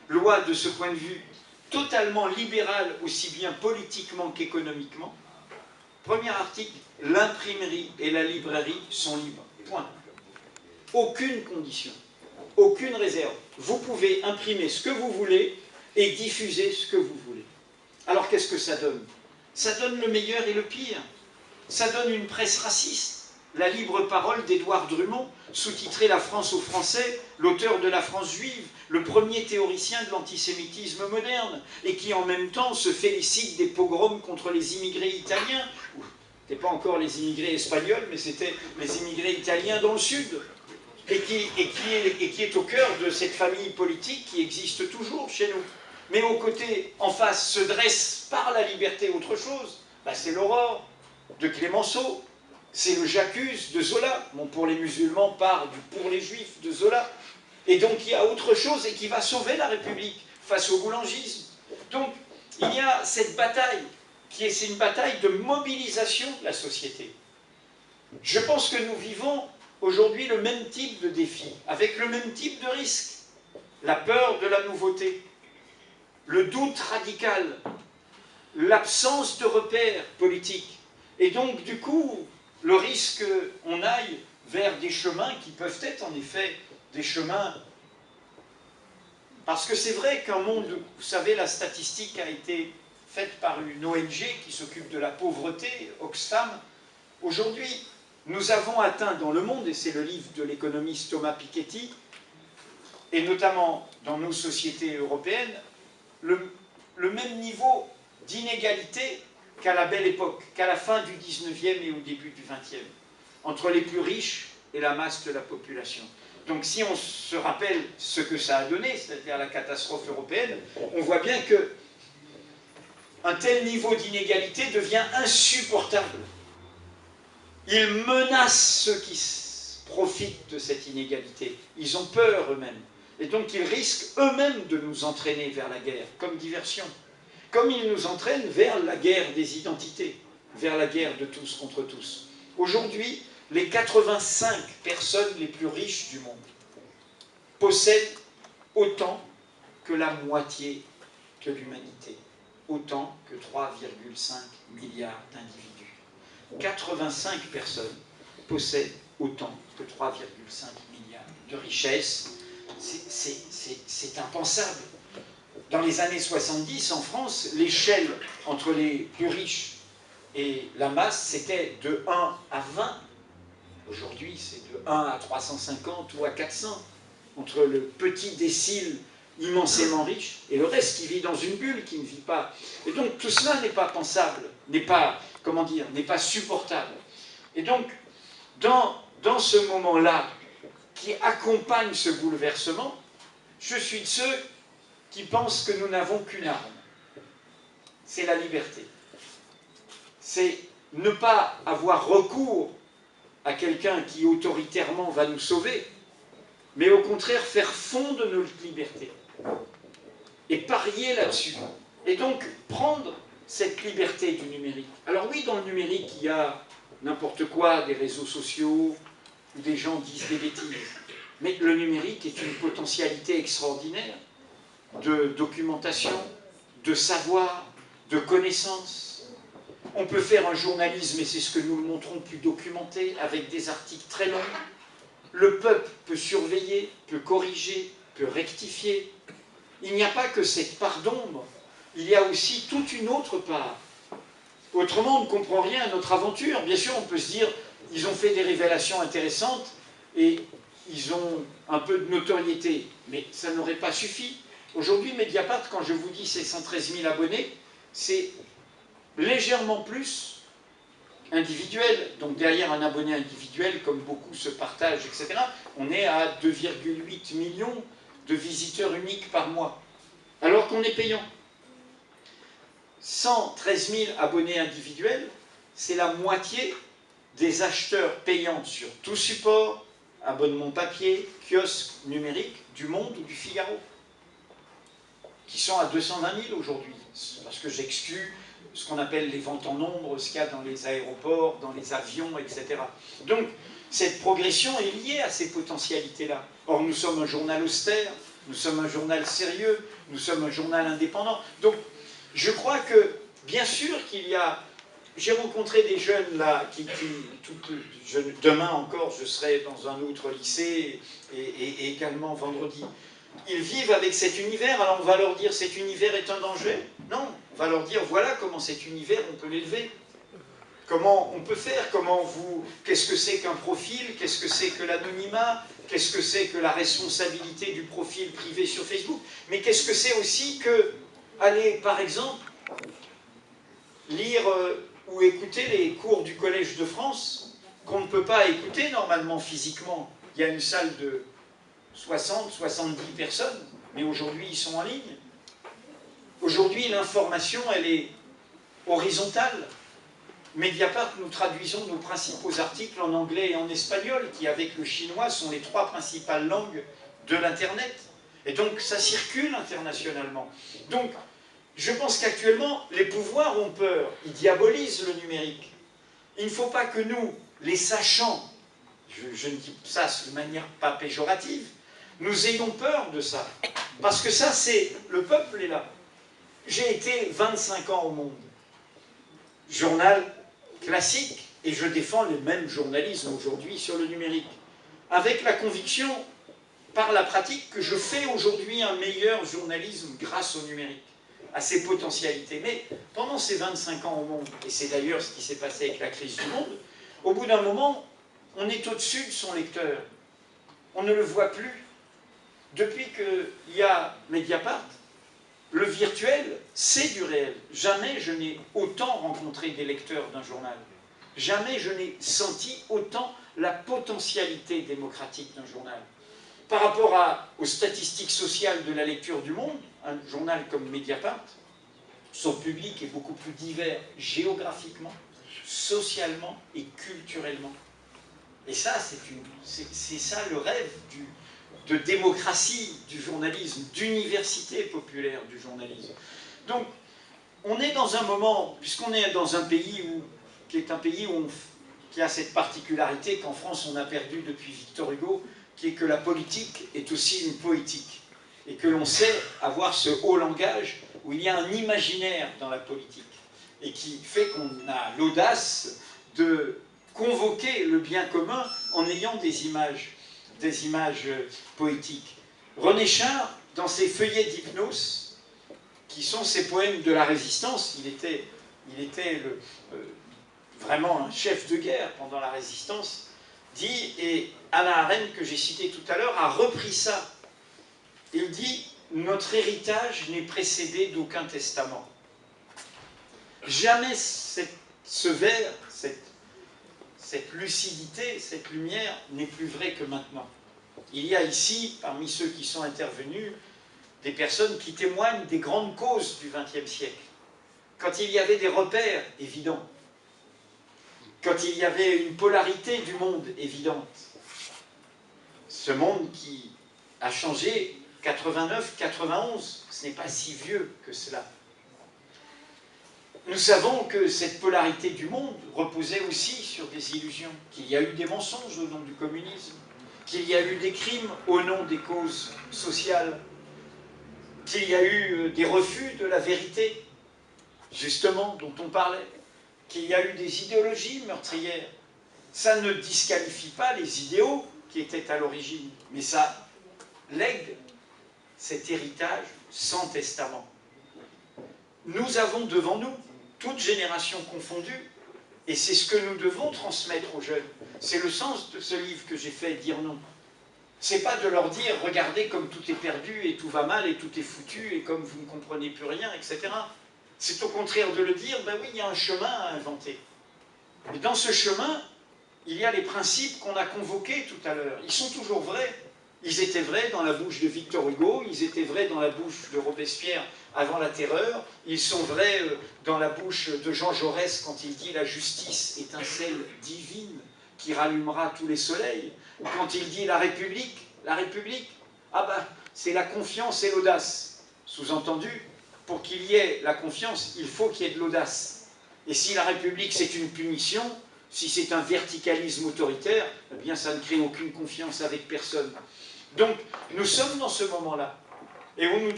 loi de ce point de vue totalement libérale, aussi bien politiquement qu'économiquement. Premier article, l'imprimerie et la librairie sont libres. Point. Aucune condition, aucune réserve. Vous pouvez imprimer ce que vous voulez et diffuser ce que vous voulez. Alors qu'est-ce que ça donne? Ça donne le meilleur et le pire. Ça donne une presse raciste. La libre parole d'Édouard Drummond, sous-titré La France aux Français, l'auteur de La France juive, le premier théoricien de l'antisémitisme moderne, et qui en même temps se félicite des pogroms contre les immigrés italiens. C'était pas encore les immigrés espagnols, mais c'était les immigrés italiens dans le sud, et qui est au cœur de cette famille politique qui existe toujours chez nous. Mais au côté, en face, se dresse par la liberté autre chose. Ben, c'est l'Aurore de Clémenceau, c'est le J'accuse de Zola. Bon, pour les musulmans, part du Pour les juifs de Zola. Et donc il y a autre chose et qui va sauver la République face au boulangisme. Donc il y a cette bataille, c'est une bataille de mobilisation de la société. Je pense que nous vivons aujourd'hui le même type de défi, avec le même type de risque. La peur de la nouveauté, le doute radical, l'absence de repères politiques. Et donc, du coup, le risque qu'on aille vers des chemins qui peuvent être, en effet, des chemins... Parce que c'est vrai qu'un monde... Vous savez, la statistique a été faite par une ONG qui s'occupe de la pauvreté, Oxfam. Aujourd'hui, nous avons atteint dans le monde, et c'est le livre de l'économiste Thomas Piketty, et notamment dans nos sociétés européennes, le même niveau d'inégalité qu'à la belle époque, qu'à la fin du 19e et au début du 20e, entre les plus riches et la masse de la population. Donc si on se rappelle ce que ça a donné, c'est-à-dire la catastrophe européenne, on voit bien que un tel niveau d'inégalité devient insupportable. Il menace ceux qui profitent de cette inégalité. Ils ont peur eux-mêmes. Et donc ils risquent eux-mêmes de nous entraîner vers la guerre, comme diversion. Comme ils nous entraînent vers la guerre des identités, vers la guerre de tous contre tous. Aujourd'hui, les 85 personnes les plus riches du monde possèdent autant que la moitié de l'humanité, autant que 3,5 milliards d'individus. 85 personnes possèdent autant que 3,5 milliards de richesses. C'est impensable. Dans les années 70, en France, l'échelle entre les plus riches et la masse, c'était de 1 à 20. Aujourd'hui, c'est de 1 à 350 ou à 400. Entre le petit décile immensément riche et le reste qui vit dans une bulle, qui ne vit pas. Et donc, tout cela n'est pas pensable, n'est pas, comment dire, n'est pas supportable. Et donc, dans ce moment-là, qui accompagne ce bouleversement, je suis de ceux qui pensent que nous n'avons qu'une arme. C'est la liberté. C'est ne pas avoir recours à quelqu'un qui autoritairement va nous sauver, mais au contraire faire fondre notre liberté et parier là-dessus. Et donc prendre cette liberté du numérique. Alors oui, dans le numérique, il y a n'importe quoi, des réseaux sociaux, où des gens disent des bêtises. Mais le numérique est une potentialité extraordinaire de documentation, de savoir, de connaissances. On peut faire un journalisme, et c'est ce que nous le montrons, plus documenté, avec des articles très longs. Le peuple peut surveiller, peut corriger, peut rectifier. Il n'y a pas que cette part d'ombre, il y a aussi toute une autre part. Autrement, on ne comprend rien à notre aventure. Bien sûr, on peut se dire, ils ont fait des révélations intéressantes, et ils ont un peu de notoriété, mais ça n'aurait pas suffi. Aujourd'hui, Mediapart, quand je vous dis c'est 113 000 abonnés, c'est légèrement plus individuel. Donc derrière un abonné individuel, comme beaucoup se partagent, etc., on est à 2,8 millions de visiteurs uniques par mois, alors qu'on est payant. 113 000 abonnés individuels, c'est la moitié des acheteurs payants sur tout support, abonnement papier, kiosque numérique, du Monde ou du Figaro, qui sont à 220 000 aujourd'hui, parce que j'exclus ce qu'on appelle les ventes en nombre, ce qu'il y a dans les aéroports, dans les avions, etc. Donc, cette progression est liée à ces potentialités-là. Or, nous sommes un journal austère, nous sommes un journal sérieux, nous sommes un journal indépendant. Donc, je crois que, bien sûr qu'il y a... J'ai rencontré des jeunes là, demain encore, je serai dans un autre lycée, et également vendredi. Ils vivent avec cet univers, alors on va leur dire cet univers est un danger? Non, on va leur dire voilà comment cet univers on peut l'élever. Comment on peut faire, qu'est-ce que c'est qu'un profil, qu'est-ce que c'est que l'anonymat, qu'est-ce que c'est que la responsabilité du profil privé sur Facebook, mais qu'est-ce que c'est aussi que, aller par exemple, lire ou écouter les cours du Collège de France, qu'on ne peut pas écouter normalement physiquement. Il y a une salle de 60, 70 personnes, mais aujourd'hui ils sont en ligne. Aujourd'hui l'information elle est horizontale. Mediapart, nous traduisons nos principaux articles en anglais et en espagnol, qui avec le chinois sont les 3 principales langues de l'Internet. Et donc ça circule internationalement. Donc je pense qu'actuellement, les pouvoirs ont peur, ils diabolisent le numérique. Il ne faut pas que nous, les sachants, je ne dis ça de manière pas péjorative, nous ayons peur de ça. Parce que ça, c'est... Le peuple est là. J'ai été 25 ans au Monde. Journal classique, et je défends le même journalisme aujourd'hui sur le numérique. Avec la conviction, par la pratique, que je fais aujourd'hui un meilleur journalisme grâce au numérique, à ses potentialités. Mais pendant ces 25 ans au Monde, et c'est d'ailleurs ce qui s'est passé avec la crise du Monde, au bout d'un moment, on est au-dessus de son lecteur. On ne le voit plus. Depuis qu'il y a Mediapart, le virtuel, c'est du réel. Jamais je n'ai autant rencontré des lecteurs d'un journal. Jamais je n'ai senti autant la potentialité démocratique d'un journal. Par rapport aux statistiques sociales de la lecture du Monde, un journal comme Mediapart, son public est beaucoup plus divers géographiquement, socialement et culturellement. Et ça, c'est ça le rêve de démocratie du journalisme, d'université populaire du journalisme. Donc, on est dans un moment, puisqu'on est dans un pays qui est un pays qui a cette particularité qu'en France on a perdu depuis Victor Hugo, qui est que la politique est aussi une poétique. Et que l'on sait avoir ce haut langage où il y a un imaginaire dans la politique. Et qui fait qu'on a l'audace de convoquer le bien commun en ayant des images poétiques. René Char, dans ses feuillets d'hypnose, qui sont ses poèmes de la résistance, il était vraiment un chef de guerre pendant la résistance, dit, et Hannah Arendt, que j'ai cité tout à l'heure, a repris ça. Il dit, notre héritage n'est précédé d'aucun testament. Jamais ce verre, cette lucidité, cette lumière n'est plus vraie que maintenant. Il y a ici, parmi ceux qui sont intervenus, des personnes qui témoignent des grandes causes du XXe siècle. Quand il y avait des repères évidents, quand il y avait une polarité du monde évidente, ce monde qui a changé 89, 91, ce n'est pas si vieux que cela. Nous savons que cette polarité du monde reposait aussi sur des illusions, qu'il y a eu des mensonges au nom du communisme, qu'il y a eu des crimes au nom des causes sociales, qu'il y a eu des refus de la vérité, justement, dont on parlait, qu'il y a eu des idéologies meurtrières. Ça ne disqualifie pas les idéaux qui étaient à l'origine, mais ça lègue cet héritage sans testament. Nous avons devant nous, toutes générations confondues, et c'est ce que nous devons transmettre aux jeunes. C'est le sens de ce livre que j'ai fait, Dire non. C'est pas de leur dire, regardez comme tout est perdu, et tout va mal, et tout est foutu, et comme vous ne comprenez plus rien, etc. C'est au contraire de le dire, ben oui, il y a un chemin à inventer. Et dans ce chemin, il y a les principes qu'on a convoqués tout à l'heure. Ils sont toujours vrais. Ils étaient vrais dans la bouche de Victor Hugo, ils étaient vrais dans la bouche de Robespierre avant la Terreur, ils sont vrais dans la bouche de Jean Jaurès quand il dit « la justice, étincelle divine qui rallumera tous les soleils », ou quand il dit « la République, ah ben, c'est la confiance et l'audace ». Sous-entendu, pour qu'il y ait la confiance, il faut qu'il y ait de l'audace. Et si la République c'est une punition, si c'est un verticalisme autoritaire, eh bien ça ne crée aucune confiance avec personne. Donc, nous sommes dans ce moment-là. Et on nous